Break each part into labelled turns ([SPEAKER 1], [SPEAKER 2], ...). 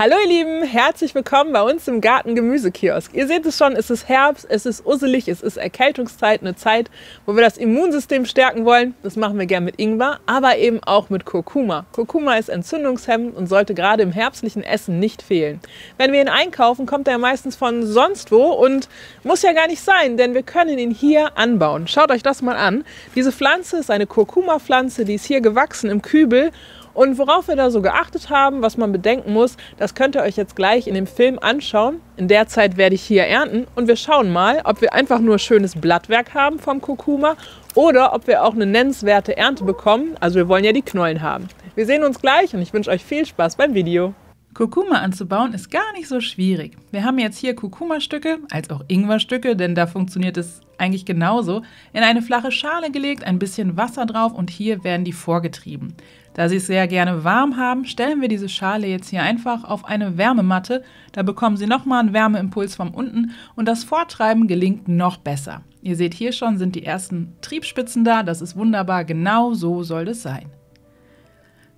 [SPEAKER 1] Hallo ihr Lieben, herzlich willkommen bei uns im Garten Gemüsekiosk. Ihr seht es schon, es ist Herbst, es ist usselig, es ist Erkältungszeit, eine Zeit, wo wir das Immunsystem stärken wollen. Das machen wir gern mit Ingwer, aber eben auch mit Kurkuma. Kurkuma ist entzündungshemmend und sollte gerade im herbstlichen Essen nicht fehlen. Wenn wir ihn einkaufen, kommt er meistens von sonst wo und muss ja gar nicht sein, denn wir können ihn hier anbauen. Schaut euch das mal an. Diese Pflanze ist eine Kurkuma-Pflanze, die ist hier gewachsen im Kübel. Und worauf wir da so geachtet haben, was man bedenken muss, das könnt ihr euch jetzt gleich in dem Film anschauen. In der Zeit werde ich hier ernten und wir schauen mal, ob wir einfach nur schönes Blattwerk haben vom Kurkuma oder ob wir auch eine nennenswerte Ernte bekommen. Also wir wollen ja die Knollen haben. Wir sehen uns gleich und ich wünsche euch viel Spaß beim Video.
[SPEAKER 2] Kurkuma anzubauen ist gar nicht so schwierig. Wir haben jetzt hier Kurkuma-Stücke, als auch Ingwerstücke, denn da funktioniert es eigentlich genauso, in eine flache Schale gelegt, ein bisschen Wasser drauf und hier werden die vorgetrieben. Da Sie es sehr gerne warm haben, stellen wir diese Schale jetzt hier einfach auf eine Wärmematte. Da bekommen Sie nochmal einen Wärmeimpuls von unten und das Vortreiben gelingt noch besser. Ihr seht hier schon, sind die ersten Triebspitzen da, das ist wunderbar, genau so soll es sein.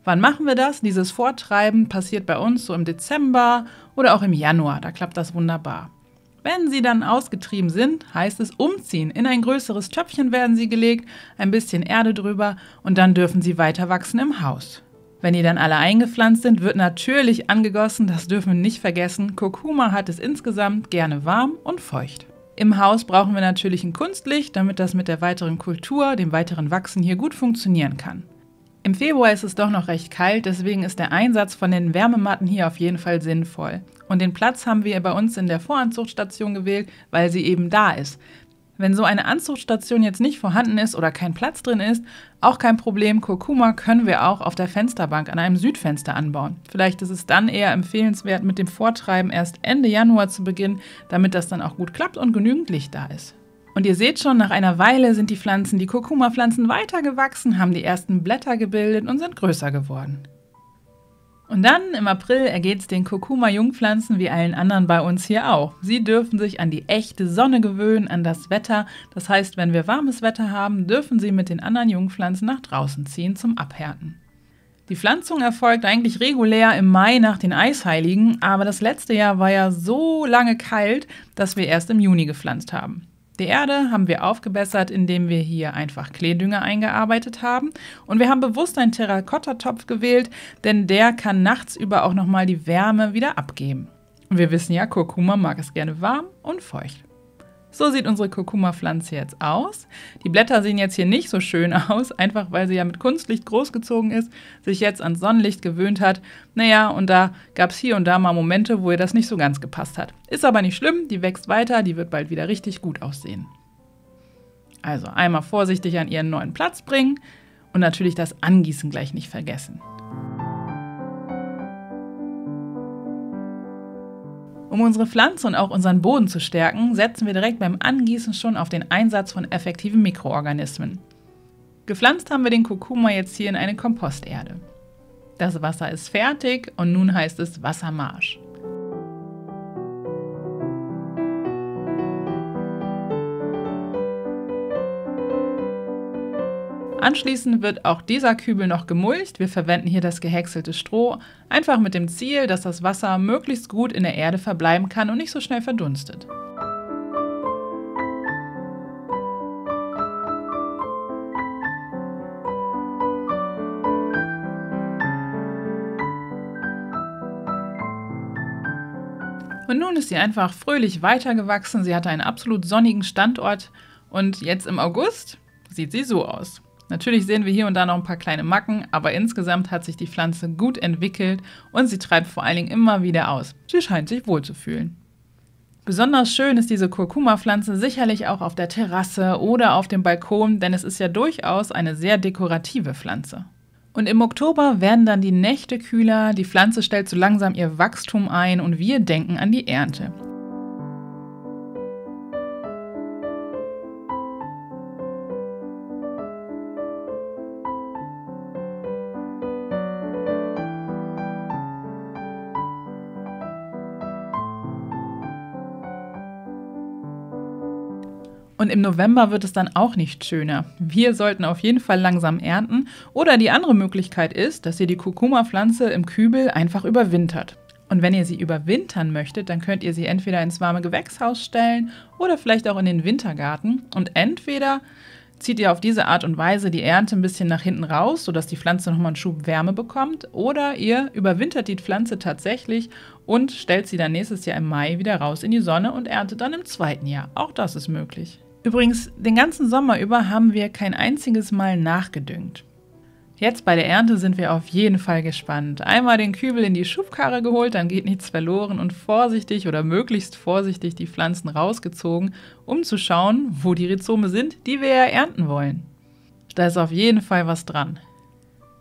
[SPEAKER 2] Wann machen wir das? Dieses Vortreiben passiert bei uns so im Dezember oder auch im Januar, da klappt das wunderbar. Wenn sie dann ausgetrieben sind, heißt es umziehen. In ein größeres Töpfchen werden sie gelegt, ein bisschen Erde drüber und dann dürfen sie weiter wachsen im Haus. Wenn die dann alle eingepflanzt sind, wird natürlich angegossen, das dürfen wir nicht vergessen. Kurkuma hat es insgesamt gerne warm und feucht. Im Haus brauchen wir natürlich ein Kunstlicht, damit das mit der weiteren Kultur, dem weiteren Wachsen hier gut funktionieren kann. Im Februar ist es doch noch recht kalt, deswegen ist der Einsatz von den Wärmematten hier auf jeden Fall sinnvoll. Und den Platz haben wir bei uns in der Voranzuchtstation gewählt, weil sie eben da ist. Wenn so eine Anzuchtstation jetzt nicht vorhanden ist oder kein Platz drin ist, auch kein Problem, Kurkuma können wir auch auf der Fensterbank an einem Südfenster anbauen. Vielleicht ist es dann eher empfehlenswert, mit dem Vortreiben erst Ende Januar zu beginnen, damit das dann auch gut klappt und genügend Licht da ist. Und ihr seht schon, nach einer Weile sind die Kurkuma-Pflanzen weitergewachsen, haben die ersten Blätter gebildet und sind größer geworden. Und dann im April ergeht es den Kurkuma-Jungpflanzen wie allen anderen bei uns hier auch. Sie dürfen sich an die echte Sonne gewöhnen, an das Wetter. Das heißt, wenn wir warmes Wetter haben, dürfen sie mit den anderen Jungpflanzen nach draußen ziehen zum Abhärten. Die Pflanzung erfolgt eigentlich regulär im Mai nach den Eisheiligen, aber das letzte Jahr war ja so lange kalt, dass wir erst im Juni gepflanzt haben. Die Erde haben wir aufgebessert, indem wir hier einfach Kleedünger eingearbeitet haben. Und wir haben bewusst einen Terrakottatopf gewählt, denn der kann nachts über auch nochmal die Wärme wieder abgeben. Und wir wissen ja, Kurkuma mag es gerne warm und feucht. So sieht unsere Kurkuma-Pflanze jetzt aus. Die Blätter sehen jetzt hier nicht so schön aus, einfach weil sie ja mit Kunstlicht großgezogen ist, sich jetzt ans Sonnenlicht gewöhnt hat. Naja, und da gab es hier und da mal Momente, wo ihr das nicht so ganz gepasst hat. Ist aber nicht schlimm, die wächst weiter, die wird bald wieder richtig gut aussehen. Also einmal vorsichtig an ihren neuen Platz bringen und natürlich das Angießen gleich nicht vergessen. Um unsere Pflanze und auch unseren Boden zu stärken, setzen wir direkt beim Angießen schon auf den Einsatz von effektiven Mikroorganismen. Gepflanzt haben wir den Kurkuma jetzt hier in eine Komposterde. Das Wasser ist fertig und nun heißt es Wassermarsch. Anschließend wird auch dieser Kübel noch gemulcht. Wir verwenden hier das gehäckselte Stroh, einfach mit dem Ziel, dass das Wasser möglichst gut in der Erde verbleiben kann und nicht so schnell verdunstet. Und nun ist sie einfach fröhlich weitergewachsen. Sie hatte einen absolut sonnigen Standort und jetzt im August sieht sie so aus. Natürlich sehen wir hier und da noch ein paar kleine Macken, aber insgesamt hat sich die Pflanze gut entwickelt und sie treibt vor allen Dingen immer wieder aus. Sie scheint sich wohlzufühlen. Besonders schön ist diese Kurkuma-Pflanze sicherlich auch auf der Terrasse oder auf dem Balkon, denn es ist ja durchaus eine sehr dekorative Pflanze. Und im Oktober werden dann die Nächte kühler, die Pflanze stellt so langsam ihr Wachstum ein und wir denken an die Ernte. Und im November wird es dann auch nicht schöner. Wir sollten auf jeden Fall langsam ernten. Oder die andere Möglichkeit ist, dass ihr die Kurkuma-Pflanze im Kübel einfach überwintert. Und wenn ihr sie überwintern möchtet, dann könnt ihr sie entweder ins warme Gewächshaus stellen oder vielleicht auch in den Wintergarten. Und entweder zieht ihr auf diese Art und Weise die Ernte ein bisschen nach hinten raus, sodass die Pflanze nochmal einen Schub Wärme bekommt. Oder ihr überwintert die Pflanze tatsächlich und stellt sie dann nächstes Jahr im Mai wieder raus in die Sonne und erntet dann im zweiten Jahr. Auch das ist möglich. Übrigens, den ganzen Sommer über haben wir kein einziges Mal nachgedüngt. Jetzt bei der Ernte sind wir auf jeden Fall gespannt. Einmal den Kübel in die Schubkarre geholt, dann geht nichts verloren und vorsichtig oder möglichst vorsichtig die Pflanzen rausgezogen, um zu schauen, wo die Rhizome sind, die wir ja ernten wollen. Da ist auf jeden Fall was dran.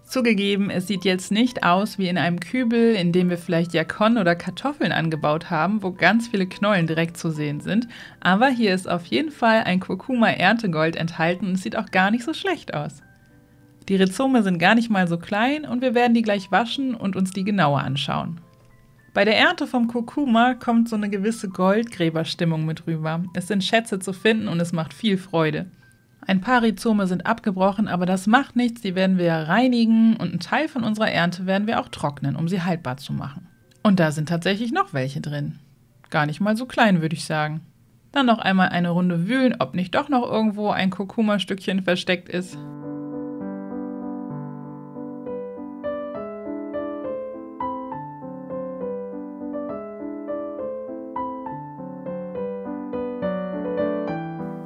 [SPEAKER 2] Zugegeben, es sieht jetzt nicht aus wie in einem Kübel, in dem wir vielleicht Yakon oder Kartoffeln angebaut haben, wo ganz viele Knollen direkt zu sehen sind. Aber hier ist auf jeden Fall ein Kurkuma-Erntegold enthalten und es sieht auch gar nicht so schlecht aus. Die Rhizome sind gar nicht mal so klein und wir werden die gleich waschen und uns die genauer anschauen. Bei der Ernte vom Kurkuma kommt so eine gewisse Goldgräberstimmung mit rüber. Es sind Schätze zu finden und es macht viel Freude. Ein paar Rhizome sind abgebrochen, aber das macht nichts, die werden wir reinigen und einen Teil von unserer Ernte werden wir auch trocknen, um sie haltbar zu machen. Und da sind tatsächlich noch welche drin. Gar nicht mal so klein, würde ich sagen. Dann noch einmal eine Runde wühlen, ob nicht doch noch irgendwo ein Kurkuma-Stückchen versteckt ist.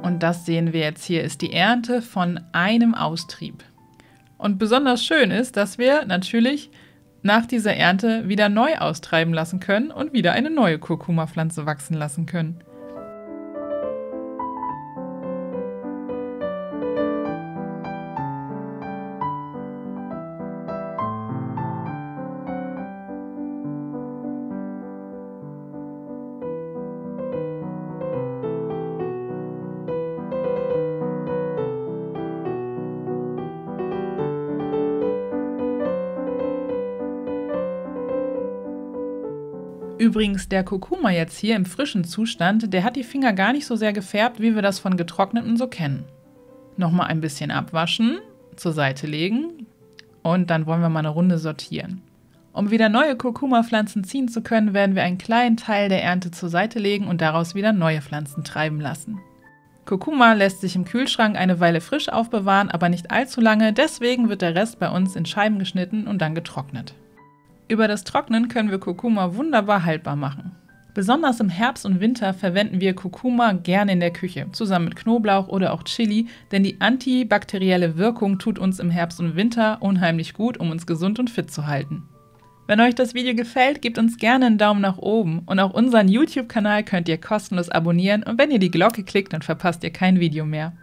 [SPEAKER 2] Und das sehen wir jetzt hier, ist die Ernte von einem Austrieb. Und besonders schön ist, dass wir natürlich nach dieser Ernte wieder neu austreiben lassen können und wieder eine neue Kurkuma-Pflanze wachsen lassen können. Übrigens, der Kurkuma jetzt hier im frischen Zustand, der hat die Finger gar nicht so sehr gefärbt, wie wir das von getrockneten so kennen. Nochmal ein bisschen abwaschen, zur Seite legen und dann wollen wir mal eine Runde sortieren. Um wieder neue Kurkuma-Pflanzen ziehen zu können, werden wir einen kleinen Teil der Ernte zur Seite legen und daraus wieder neue Pflanzen treiben lassen. Kurkuma lässt sich im Kühlschrank eine Weile frisch aufbewahren, aber nicht allzu lange, deswegen wird der Rest bei uns in Scheiben geschnitten und dann getrocknet. Über das Trocknen können wir Kurkuma wunderbar haltbar machen. Besonders im Herbst und Winter verwenden wir Kurkuma gerne in der Küche, zusammen mit Knoblauch oder auch Chili, denn die antibakterielle Wirkung tut uns im Herbst und Winter unheimlich gut, um uns gesund und fit zu halten. Wenn euch das Video gefällt, gebt uns gerne einen Daumen nach oben und auch unseren YouTube-Kanal könnt ihr kostenlos abonnieren und wenn ihr die Glocke klickt, dann verpasst ihr kein Video mehr.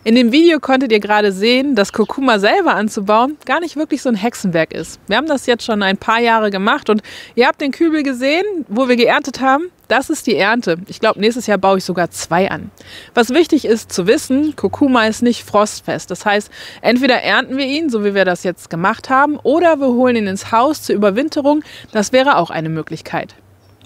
[SPEAKER 1] In dem Video konntet ihr gerade sehen, dass Kurkuma selber anzubauen gar nicht wirklich so ein Hexenwerk ist. Wir haben das jetzt schon ein paar Jahre gemacht und ihr habt den Kübel gesehen, wo wir geerntet haben. Das ist die Ernte. Ich glaube, nächstes Jahr baue ich sogar 2 an. Was wichtig ist zu wissen, Kurkuma ist nicht frostfest. Das heißt, entweder ernten wir ihn, so wie wir das jetzt gemacht haben, oder wir holen ihn ins Haus zur Überwinterung. Das wäre auch eine Möglichkeit.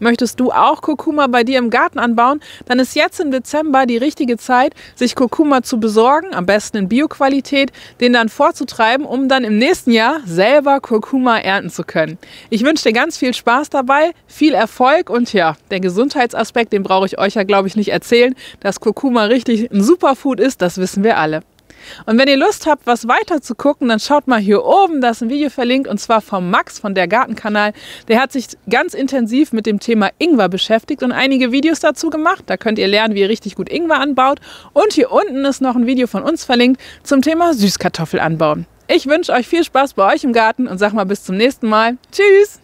[SPEAKER 1] Möchtest du auch Kurkuma bei dir im Garten anbauen, dann ist jetzt im Dezember die richtige Zeit, sich Kurkuma zu besorgen, am besten in Bioqualität, den dann vorzutreiben, um dann im nächsten Jahr selber Kurkuma ernten zu können. Ich wünsche dir ganz viel Spaß dabei, viel Erfolg und ja, der Gesundheitsaspekt, den brauche ich euch ja, glaube ich, nicht erzählen. Dass Kurkuma richtig ein Superfood ist, das wissen wir alle. Und wenn ihr Lust habt, was weiter zu gucken, dann schaut mal hier oben, da ist ein Video verlinkt und zwar vom Max von der Gartenkanal. Der hat sich ganz intensiv mit dem Thema Ingwer beschäftigt und einige Videos dazu gemacht. Da könnt ihr lernen, wie ihr richtig gut Ingwer anbaut. Und hier unten ist noch ein Video von uns verlinkt zum Thema Süßkartoffelanbauen. Ich wünsche euch viel Spaß bei euch im Garten und sag mal bis zum nächsten Mal. Tschüss!